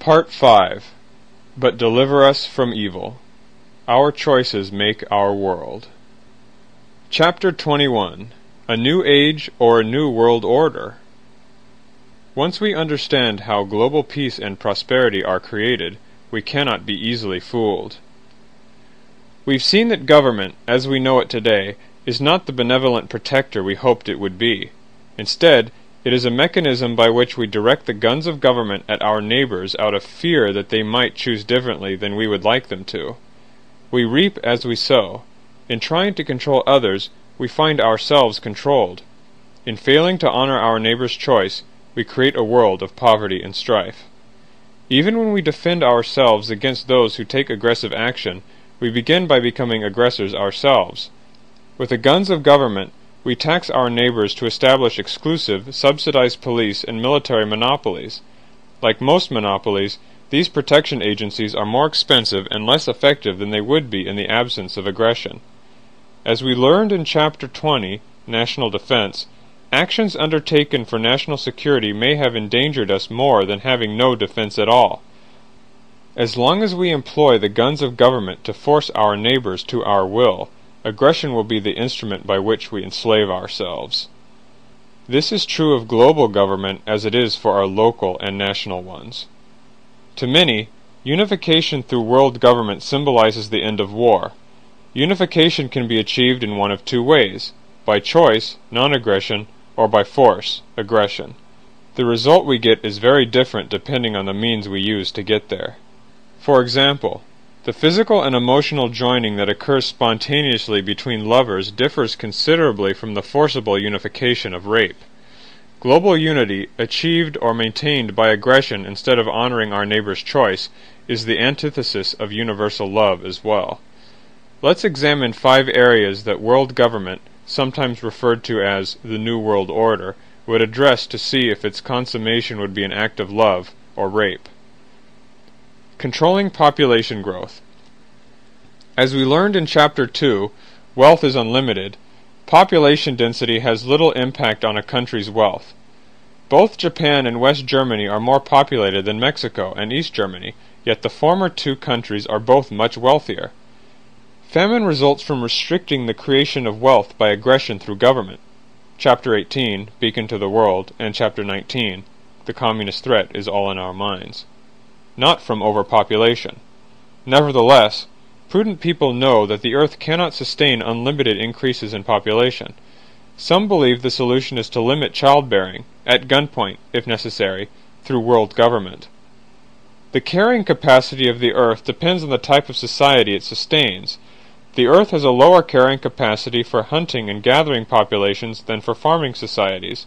Part 5. But deliver us from evil. Our choices make our world. Chapter 21. A New Age or a New World Order. Once we understand how global peace and prosperity are created, we cannot be easily fooled. We've seen that government, as we know it today, is not the benevolent protector we hoped it would be. Instead, it is a mechanism by which we direct the guns of government at our neighbors out of fear that they might choose differently than we would like them to. We reap as we sow. In trying to control others, we find ourselves controlled. In failing to honor our neighbor's choice, we create a world of poverty and strife. Even when we defend ourselves against those who take aggressive action, we begin by becoming aggressors ourselves. With the guns of government, we tax our neighbors to establish exclusive, subsidized police and military monopolies. Like most monopolies, these protection agencies are more expensive and less effective than they would be in the absence of aggression. As we learned in Chapter 20, National Defense, actions undertaken for national security may have endangered us more than having no defense at all. As long as we employ the guns of government to force our neighbors to our will, aggression will be the instrument by which we enslave ourselves. This is true of global government as it is for our local and national ones. To many, unification through world government symbolizes the end of war. Unification can be achieved in one of two ways: by choice, non-aggression, or by force, aggression. The result we get is very different depending on the means we use to get there. For example, the physical and emotional joining that occurs spontaneously between lovers differs considerably from the forcible unification of rape. Global unity, achieved or maintained by aggression instead of honoring our neighbor's choice, is the antithesis of universal love as well. Let's examine 5 areas that world government, sometimes referred to as the New World Order, would address to see if its consummation would be an act of love or rape. Controlling population growth. As we learned in Chapter 2, wealth is unlimited. Population density has little impact on a country's wealth. Both Japan and West Germany are more populated than Mexico and East Germany, yet the former two countries are both much wealthier. Famine results from restricting the creation of wealth by aggression through government. Chapter 18, Beacon to the World, and Chapter 19, The Communist Threat is All in Our Minds. Not from overpopulation. Nevertheless, prudent people know that the earth cannot sustain unlimited increases in population. Some believe the solution is to limit childbearing, at gunpoint, if necessary, through world government. The carrying capacity of the earth depends on the type of society it sustains. The earth has a lower carrying capacity for hunting and gathering populations than for farming societies.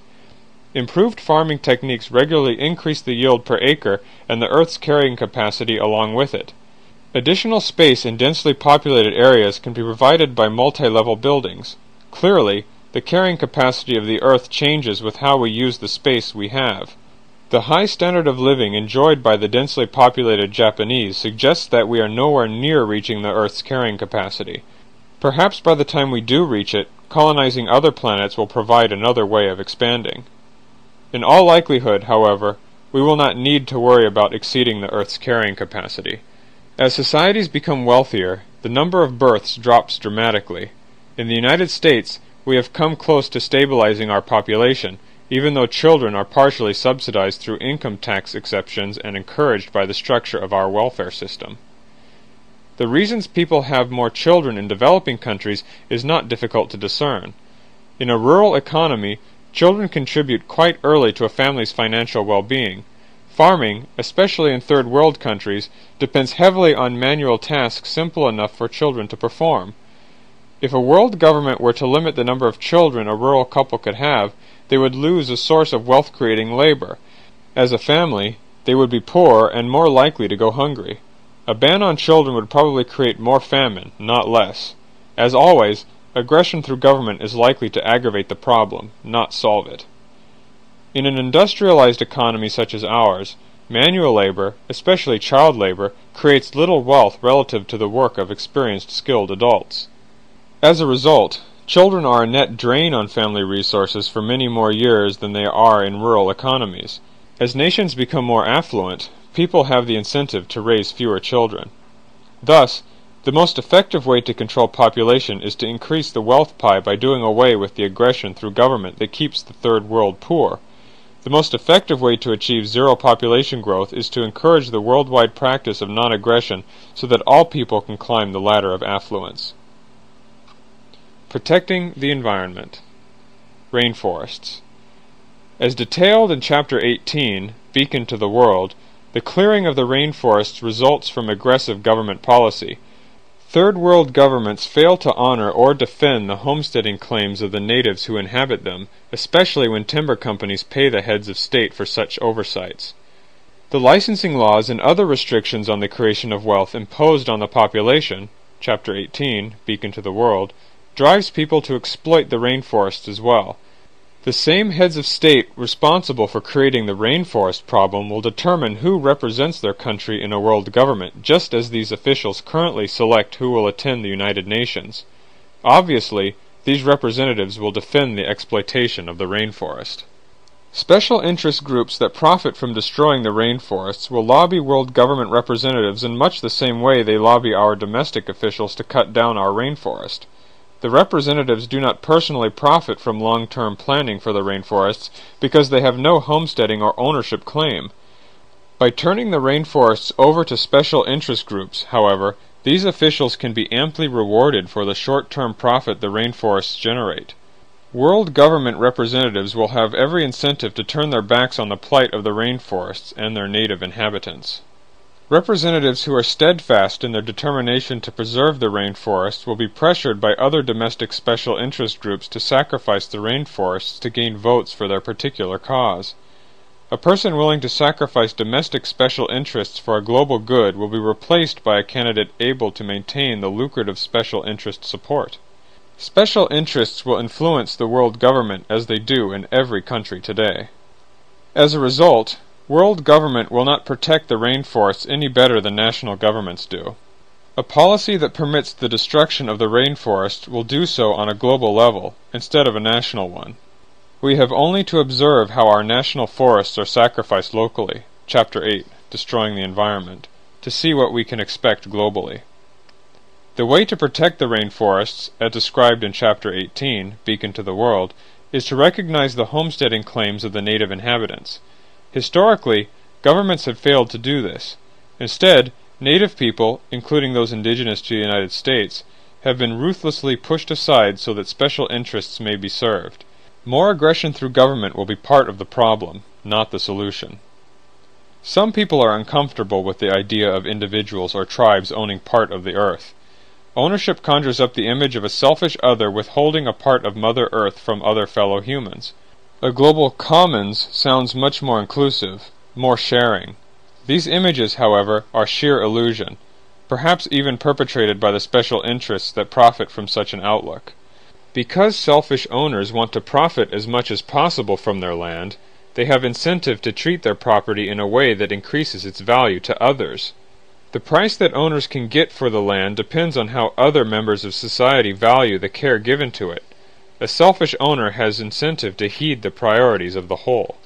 Improved farming techniques regularly increase the yield per acre and the earth's carrying capacity along with it. Additional space in densely populated areas can be provided by multi-level buildings. Clearly, the carrying capacity of the earth changes with how we use the space we have. The high standard of living enjoyed by the densely populated Japanese suggests that we are nowhere near reaching the earth's carrying capacity. Perhaps by the time we do reach it, colonizing other planets will provide another way of expanding. In all likelihood, however, we will not need to worry about exceeding the earth's carrying capacity. As societies become wealthier, the number of births drops dramatically. In the United States, we have come close to stabilizing our population, even though children are partially subsidized through income tax exceptions and encouraged by the structure of our welfare system. The reasons people have more children in developing countries is not difficult to discern. In a rural economy, children contribute quite early to a family's financial well-being. Farming, especially in third world countries, depends heavily on manual tasks simple enough for children to perform. If a world government were to limit the number of children a rural couple could have, they would lose a source of wealth-creating labor. As a family, they would be poorer and more likely to go hungry. A ban on children would probably create more famine, not less. As always, aggression through government is likely to aggravate the problem, not solve it. In an industrialized economy such as ours, manual labor, especially child labor, creates little wealth relative to the work of experienced, skilled adults. As a result, children are a net drain on family resources for many more years than they are in rural economies. As nations become more affluent, people have the incentive to raise fewer children. Thus, the most effective way to control population is to increase the wealth pie by doing away with the aggression through government that keeps the third world poor. The most effective way to achieve zero population growth is to encourage the worldwide practice of non-aggression so that all people can climb the ladder of affluence. Protecting the environment. Rainforests. As detailed in Chapter 18, Beacon to the World, the clearing of the rainforests results from aggressive government policy. Third world governments fail to honor or defend the homesteading claims of the natives who inhabit them, especially when timber companies pay the heads of state for such oversights. The licensing laws and other restrictions on the creation of wealth imposed on the population, Chapter 18, Beacon to the World, drives people to exploit the rainforests as well. The same heads of state responsible for creating the rainforest problem will determine who represents their country in a world government, just as these officials currently select who will attend the United Nations. Obviously, these representatives will defend the exploitation of the rainforest. Special interest groups that profit from destroying the rainforests will lobby world government representatives in much the same way they lobby our domestic officials to cut down our rainforest. The representatives do not personally profit from long-term planning for the rainforests because they have no homesteading or ownership claim. By turning the rainforests over to special interest groups, however, these officials can be amply rewarded for the short-term profit the rainforests generate. World government representatives will have every incentive to turn their backs on the plight of the rainforests and their native inhabitants. Representatives who are steadfast in their determination to preserve the rainforests will be pressured by other domestic special interest groups to sacrifice the rainforests to gain votes for their particular cause. A person willing to sacrifice domestic special interests for a global good will be replaced by a candidate able to maintain the lucrative special interest support. Special interests will influence the world government as they do in every country today. As a result, world government will not protect the rainforests any better than national governments do. A policy that permits the destruction of the rainforest will do so on a global level, instead of a national one. We have only to observe how our national forests are sacrificed locally, Chapter 8, Destroying the Environment, to see what we can expect globally. The way to protect the rainforests, as described in Chapter 18, Beacon to the World, is to recognize the homesteading claims of the native inhabitants. Historically, governments have failed to do this. Instead, native people, including those indigenous to the United States, have been ruthlessly pushed aside so that special interests may be served. More aggression through government will be part of the problem, not the solution. Some people are uncomfortable with the idea of individuals or tribes owning part of the earth. Ownership conjures up the image of a selfish other withholding a part of Mother Earth from other fellow humans. A global commons sounds much more inclusive, more sharing. These images, however, are sheer illusion, perhaps even perpetrated by the special interests that profit from such an outlook. Because selfish owners want to profit as much as possible from their land, they have incentive to treat their property in a way that increases its value to others. The price that owners can get for the land depends on how other members of society value the care given to it. A selfish owner has incentive to heed the priorities of the whole.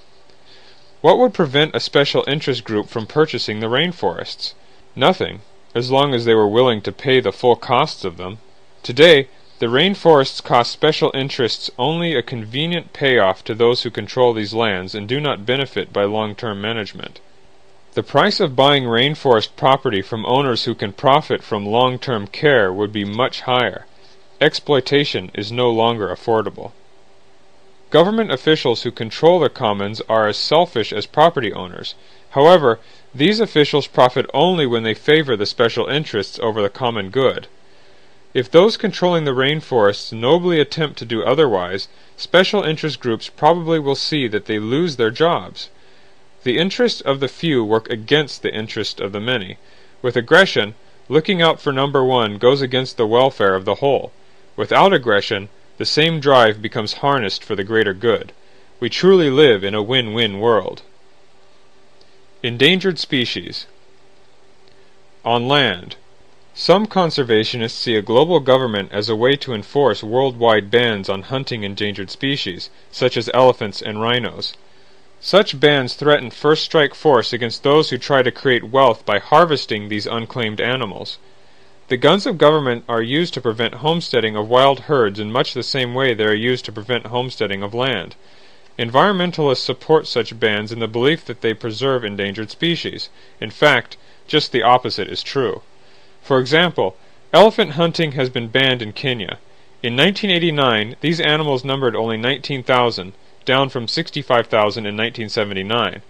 What would prevent a special interest group from purchasing the rainforests? Nothing, as long as they were willing to pay the full costs of them. Today, the rainforests cost special interests only a convenient payoff to those who control these lands and do not benefit by long-term management. The price of buying rainforest property from owners who can profit from long-term care would be much higher. Exploitation is no longer affordable. Government officials who control the commons are as selfish as property owners. However, these officials profit only when they favor the special interests over the common good. If those controlling the rainforests nobly attempt to do otherwise, special interest groups probably will see that they lose their jobs. The interests of the few work against the interest of the many. With aggression, looking out for number one goes against the welfare of the whole. Without aggression, the same drive becomes harnessed for the greater good. We truly live in a win-win world. Endangered species. On land. Some conservationists see a global government as a way to enforce worldwide bans on hunting endangered species, such as elephants and rhinos. Such bans threaten first-strike force against those who try to create wealth by harvesting these unclaimed animals. The guns of government are used to prevent homesteading of wild herds in much the same way they are used to prevent homesteading of land. Environmentalists support such bans in the belief that they preserve endangered species. In fact, just the opposite is true. For example, elephant hunting has been banned in Kenya. In 1989, these animals numbered only 19,000, down from 65,000 in 1979.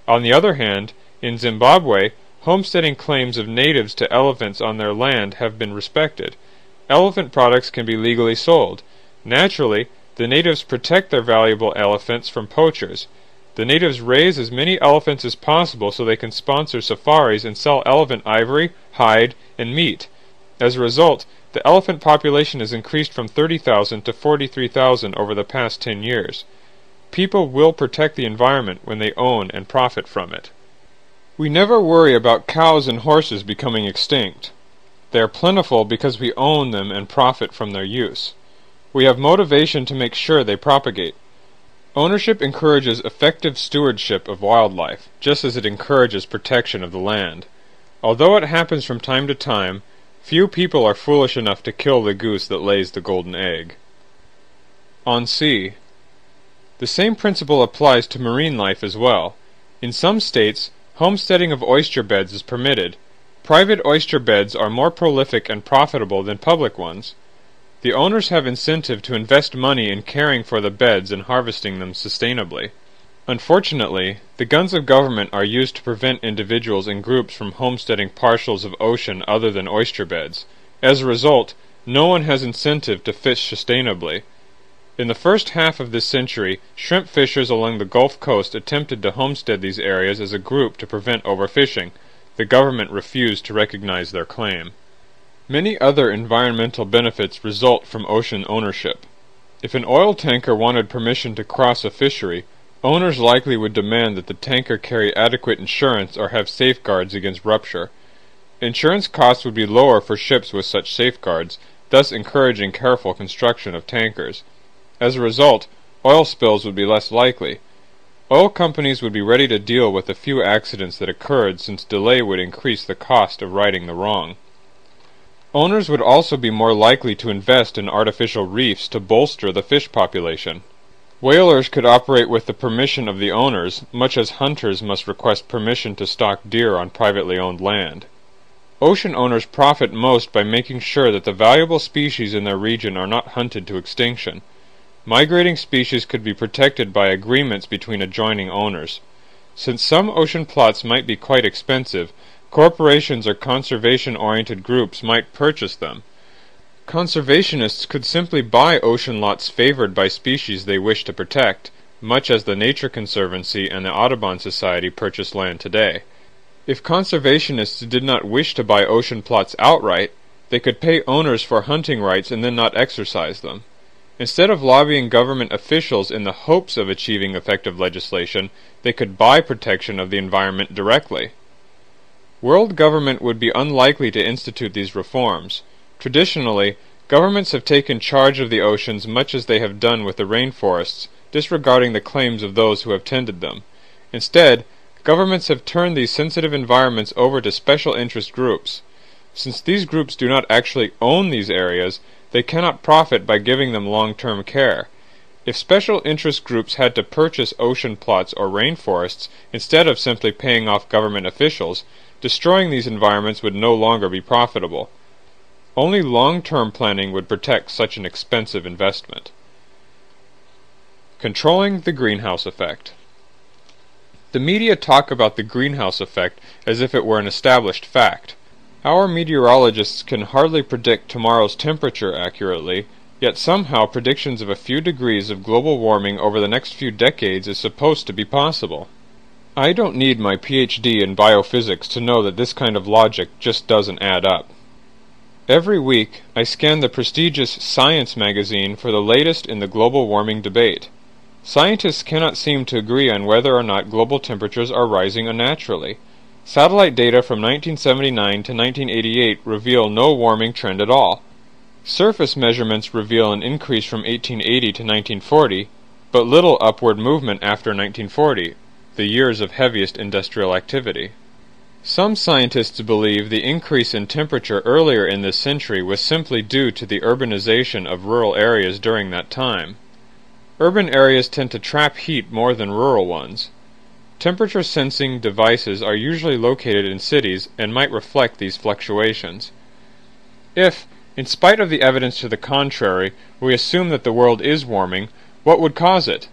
On the other hand, in Zimbabwe, homesteading claims of natives to elephants on their land have been respected. Elephant products can be legally sold. Naturally, the natives protect their valuable elephants from poachers. The natives raise as many elephants as possible so they can sponsor safaris and sell elephant ivory, hide, and meat. As a result, the elephant population has increased from 30,000 to 43,000 over the past 10 years. People will protect the environment when they own and profit from it. We never worry about cows and horses becoming extinct. They are plentiful because we own them and profit from their use. We have motivation to make sure they propagate. Ownership encourages effective stewardship of wildlife, just as it encourages protection of the land. Although it happens from time to time, few people are foolish enough to kill the goose that lays the golden egg. On sea. The same principle applies to marine life as well. In some states, homesteading of oyster beds is permitted. Private oyster beds are more prolific and profitable than public ones. The owners have incentive to invest money in caring for the beds and harvesting them sustainably. Unfortunately, the guns of government are used to prevent individuals and groups from homesteading parcels of ocean other than oyster beds. As a result, no one has incentive to fish sustainably. In the first half of this century, shrimp fishers along the Gulf Coast attempted to homestead these areas as a group to prevent overfishing. The government refused to recognize their claim. Many other environmental benefits result from ocean ownership. If an oil tanker wanted permission to cross a fishery, owners likely would demand that the tanker carry adequate insurance or have safeguards against rupture. Insurance costs would be lower for ships with such safeguards, thus encouraging careful construction of tankers. As a result, oil spills would be less likely. Oil companies would be ready to deal with the few accidents that occurred, since delay would increase the cost of righting the wrong. Owners would also be more likely to invest in artificial reefs to bolster the fish population. Whalers could operate with the permission of the owners, much as hunters must request permission to stalk deer on privately owned land. Ocean owners profit most by making sure that the valuable species in their region are not hunted to extinction. Migrating species could be protected by agreements between adjoining owners. Since some ocean plots might be quite expensive, corporations or conservation-oriented groups might purchase them. Conservationists could simply buy ocean lots favored by species they wish to protect, much as the Nature Conservancy and the Audubon Society purchase land today. If conservationists did not wish to buy ocean plots outright, they could pay owners for hunting rights and then not exercise them. Instead of lobbying government officials in the hopes of achieving effective legislation, they could buy protection of the environment directly. World government would be unlikely to institute these reforms. Traditionally, governments have taken charge of the oceans much as they have done with the rainforests, disregarding the claims of those who have tended them. Instead, governments have turned these sensitive environments over to special interest groups. Since these groups do not actually own these areas, they cannot profit by giving them long-term care. If special interest groups had to purchase ocean plots or rainforests instead of simply paying off government officials, destroying these environments would no longer be profitable. Only long-term planning would protect such an expensive investment. Controlling the greenhouse effect. The media talk about the greenhouse effect as if it were an established fact. Our meteorologists can hardly predict tomorrow's temperature accurately, yet somehow predictions of a few degrees of global warming over the next few decades is supposed to be possible. I don't need my Ph.D. in biophysics to know that this kind of logic just doesn't add up. Every week, I scan the prestigious Science magazine for the latest in the global warming debate. Scientists cannot seem to agree on whether or not global temperatures are rising unnaturally. Satellite data from 1979 to 1988 reveal no warming trend at all. Surface measurements reveal an increase from 1880 to 1940, but little upward movement after 1940, the years of heaviest industrial activity. Some scientists believe the increase in temperature earlier in this century was simply due to the urbanization of rural areas during that time. Urban areas tend to trap heat more than rural ones. Temperature sensing devices are usually located in cities and might reflect these fluctuations. If, in spite of the evidence to the contrary, we assume that the world is warming, what would cause it?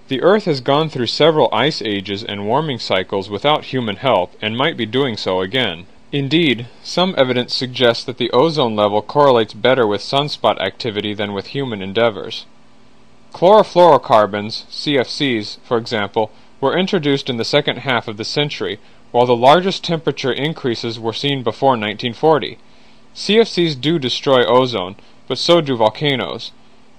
The Earth has gone through several ice ages and warming cycles without human help and might be doing so again. Indeed, some evidence suggests that the ozone level correlates better with sunspot activity than with human endeavors. Chlorofluorocarbons, CFCs, for example, were introduced in the second half of the century, while the largest temperature increases were seen before 1940. CFCs do destroy ozone, but so do volcanoes.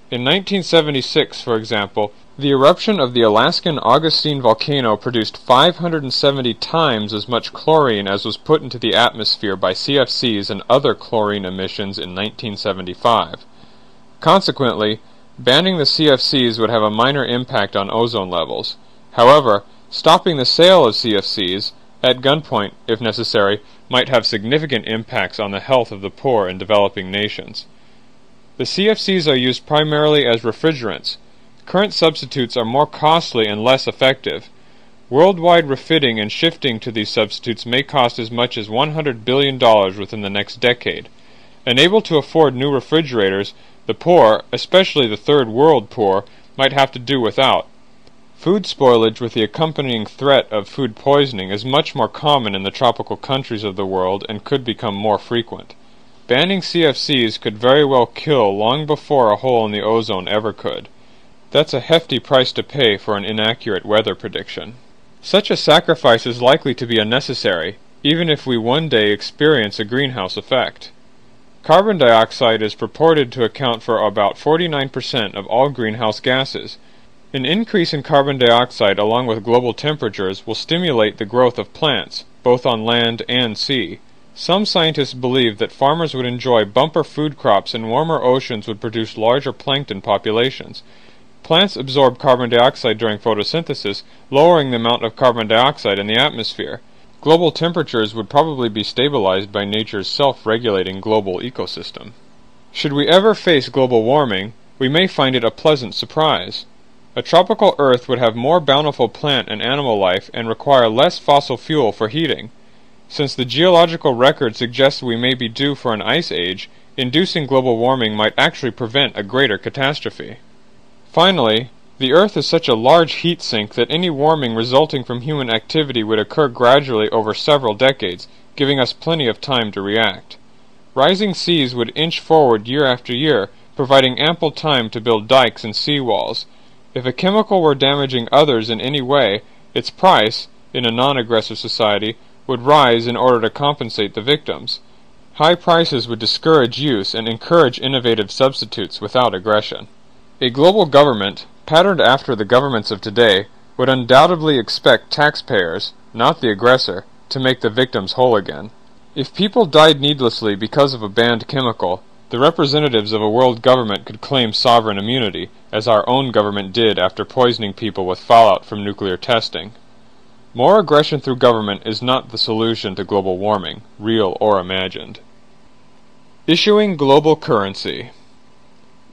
In 1976, for example, the eruption of the Alaskan Augustine volcano produced 570 times as much chlorine as was put into the atmosphere by CFCs and other chlorine emissions in 1975. Consequently, banning the CFCs would have a minor impact on ozone levels. However, stopping the sale of CFCs, at gunpoint if necessary, might have significant impacts on the health of the poor in developing nations. The CFCs are used primarily as refrigerants. Current substitutes are more costly and less effective. Worldwide refitting and shifting to these substitutes may cost as much as $100 billion within the next decade. Unable to afford new refrigerators, the poor, especially the third world poor, might have to do without. Food spoilage with the accompanying threat of food poisoning is much more common in the tropical countries of the world and could become more frequent. Banning CFCs could very well kill long before a hole in the ozone ever could. That's a hefty price to pay for an inaccurate weather prediction. Such a sacrifice is likely to be unnecessary, even if we one day experience a greenhouse effect. Carbon dioxide is purported to account for about 49% of all greenhouse gases. An increase in carbon dioxide along with global temperatures will stimulate the growth of plants, both on land and sea. Some scientists believe that farmers would enjoy bumper food crops and warmer oceans would produce larger plankton populations. Plants absorb carbon dioxide during photosynthesis, lowering the amount of carbon dioxide in the atmosphere. Global temperatures would probably be stabilized by nature's self-regulating global ecosystem. Should we ever face global warming, we may find it a pleasant surprise. A tropical Earth would have more bountiful plant and animal life and require less fossil fuel for heating. Since the geological record suggests we may be due for an ice age, inducing global warming might actually prevent a greater catastrophe. Finally, the Earth is such a large heat sink that any warming resulting from human activity would occur gradually over several decades, giving us plenty of time to react. Rising seas would inch forward year after year, providing ample time to build dikes and seawalls. If a chemical were damaging others in any way, its price, in a non-aggressive society, would rise in order to compensate the victims. High prices would discourage use and encourage innovative substitutes without aggression. A global government, patterned after the governments of today, would undoubtedly expect taxpayers, not the aggressor, to make the victims whole again. If people died needlessly because of a banned chemical, the representatives of a world government could claim sovereign immunity, as our own government did after poisoning people with fallout from nuclear testing. More aggression through government is not the solution to global warming, real or imagined. Issuing global currency.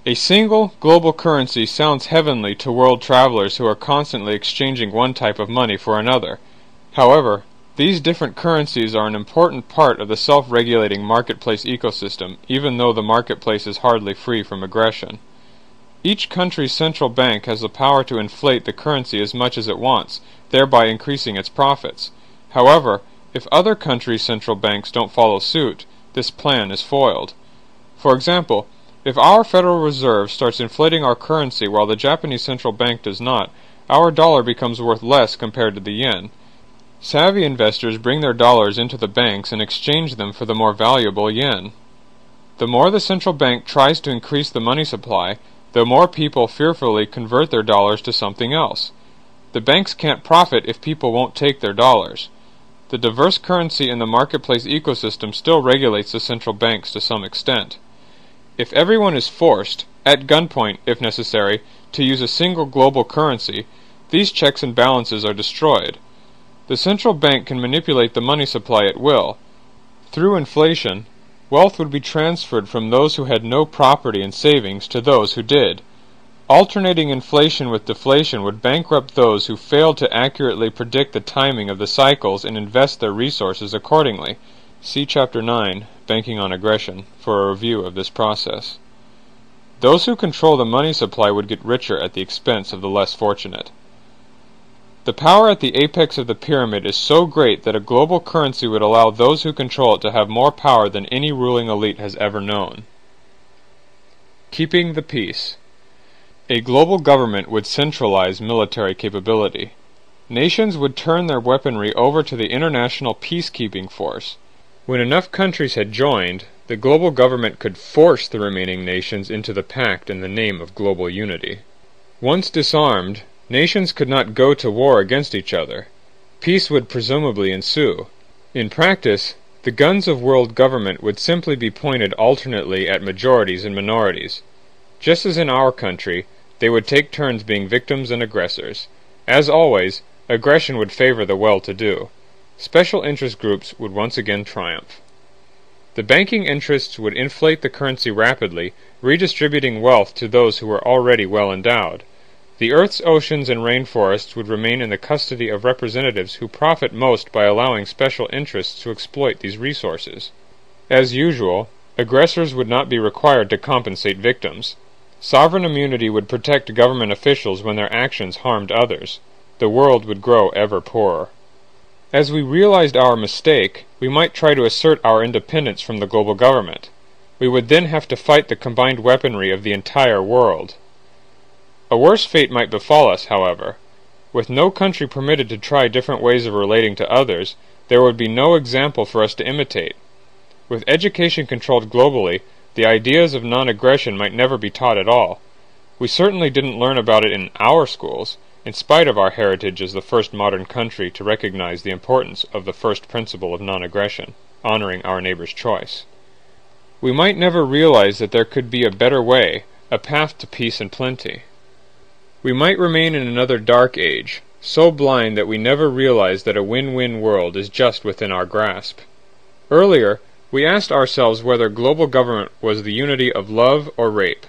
A single global currency sounds heavenly to world travelers who are constantly exchanging one type of money for another. However, these different currencies are an important part of the self-regulating marketplace ecosystem, even though the marketplace is hardly free from aggression. Each country's central bank has the power to inflate the currency as much as it wants, thereby increasing its profits. However, if other countries' central banks don't follow suit, this plan is foiled. For example, if our Federal Reserve starts inflating our currency while the Japanese central bank does not, our dollar becomes worth less compared to the yen. Savvy investors bring their dollars into the banks and exchange them for the more valuable yen. The more the central bank tries to increase the money supply, the more people fearfully convert their dollars to something else. The banks can't profit if people won't take their dollars. The diverse currency in the marketplace ecosystem still regulates the central banks to some extent. If everyone is forced, at gunpoint if necessary, to use a single global currency, these checks and balances are destroyed. The central bank can manipulate the money supply at will. Through inflation, wealth would be transferred from those who had no property and savings to those who did. Alternating inflation with deflation would bankrupt those who failed to accurately predict the timing of the cycles and invest their resources accordingly. See Chapter 9, Banking on Aggression, for a review of this process. Those who control the money supply would get richer at the expense of the less fortunate. The power at the apex of the pyramid is so great that a global currency would allow those who control it to have more power than any ruling elite has ever known. Keeping the peace. A global government would centralize military capability. Nations would turn their weaponry over to the international peacekeeping force. When enough countries had joined, the global government could force the remaining nations into the pact in the name of global unity. Once disarmed, nations could not go to war against each other. Peace would presumably ensue. In practice, the guns of world government would simply be pointed alternately at majorities and minorities. Just as in our country, they would take turns being victims and aggressors. As always, aggression would favor the well-to-do. Special interest groups would once again triumph. The banking interests would inflate the currency rapidly, redistributing wealth to those who were already well endowed. The Earth's oceans and rainforests would remain in the custody of representatives who profit most by allowing special interests to exploit these resources. As usual, aggressors would not be required to compensate victims. Sovereign immunity would protect government officials when their actions harmed others. The world would grow ever poorer. As we realized our mistake, we might try to assert our independence from the global government. We would then have to fight the combined weaponry of the entire world. A worse fate might befall us, however. With no country permitted to try different ways of relating to others, there would be no example for us to imitate. With education controlled globally, the ideas of non-aggression might never be taught at all. We certainly didn't learn about it in our schools, in spite of our heritage as the first modern country to recognize the importance of the first principle of non-aggression, honoring our neighbor's choice. We might never realize that there could be a better way, a path to peace and plenty. We might remain in another dark age, so blind that we never realize that a win-win world is just within our grasp. Earlier, we asked ourselves whether global government was the unity of love or rape.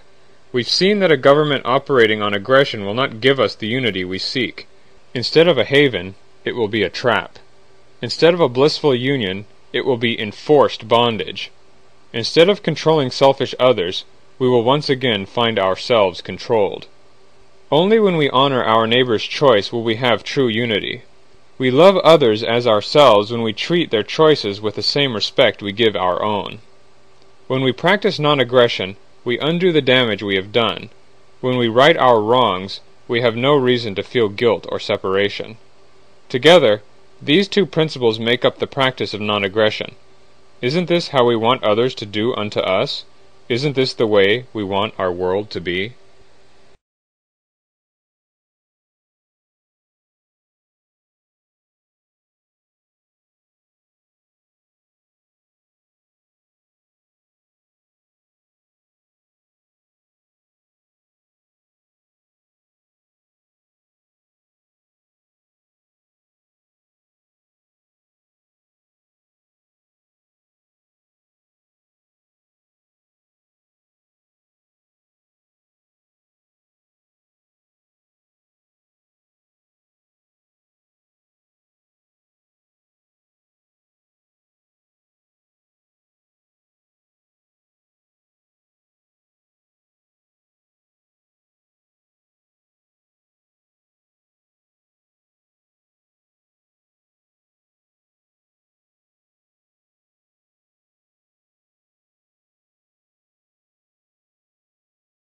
We've seen that a government operating on aggression will not give us the unity we seek. Instead of a haven, it will be a trap. Instead of a blissful union, it will be enforced bondage. Instead of controlling selfish others, we will once again find ourselves controlled. Only when we honor our neighbor's choice will we have true unity. We love others as ourselves when we treat their choices with the same respect we give our own. When we practice non-aggression, we undo the damage we have done. When we right our wrongs, we have no reason to feel guilt or separation. Together, these two principles make up the practice of non-aggression. Isn't this how we want others to do unto us? Isn't this the way we want our world to be?